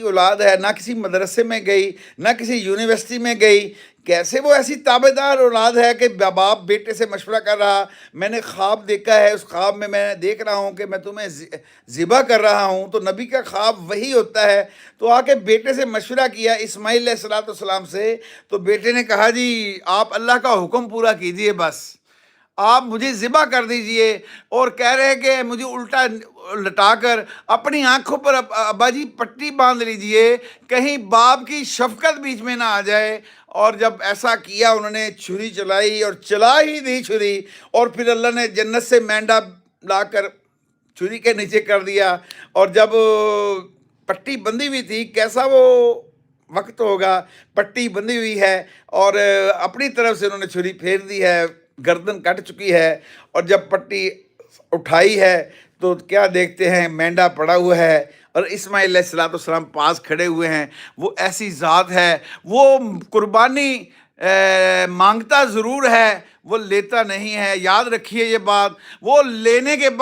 اولاد ہے، نہ کسی مدرسے میں گئی، نہ کسی یونیورسٹی میں گئی، کیسے وہ ایسی تابعدار اولاد ہے کہ باپ بیٹے سے مشورہ کر رہا، میں نے خواب دیکھا ہے، اس خواب میں میں دیکھ رہا ہوں کہ میں تمہیں ذبح کر رہا ہوں. تو نبی کا خواب وہی ہوتا ہے. تو آ کے بیٹے سے مشورہ کیا اسماعیل علیہ السلام سے. تو بیٹے نے کہا جی آپ اللہ کا حکم پورا کیجئے، بس آپ مجھے ذبح کر دیجئے. اور کہہ رہے کہ مجھے الٹا لٹا کر اپنی آنکھوں پر ابا جی پٹی باندھ لیجئے، کہیں باپ کی شفقت بیچ میں نہ آ جائے. اور جب ایسا کیا انہوں نے چھری چلائی اور چلا ہی دی چھری، اور پھر اللہ نے جنت سے مینڈا لا کر چھری کے نیچے کر دیا. اور جب پٹی بندھی ہوئی تھی، کیسا وہ وقت ہوگا، پٹی بندھی ہوئی ہے اور اپنی طرف سے انہوں نے چھری پھیر دی ہے، گردن کٹ چکی ہے. اور جب پٹی اٹھائی ہے تو کیا دیکھتے ہیں، مینڈا پڑا ہوا ہے اور اسماعیل علیہ السلام پاس کھڑے ہوئے ہیں. وہ ایسی ذات ہے، وہ قربانی مانگتا ضرور ہے، وہ لیتا نہیں ہے. یاد رکھیے یہ بات، وہ لینے کے بعد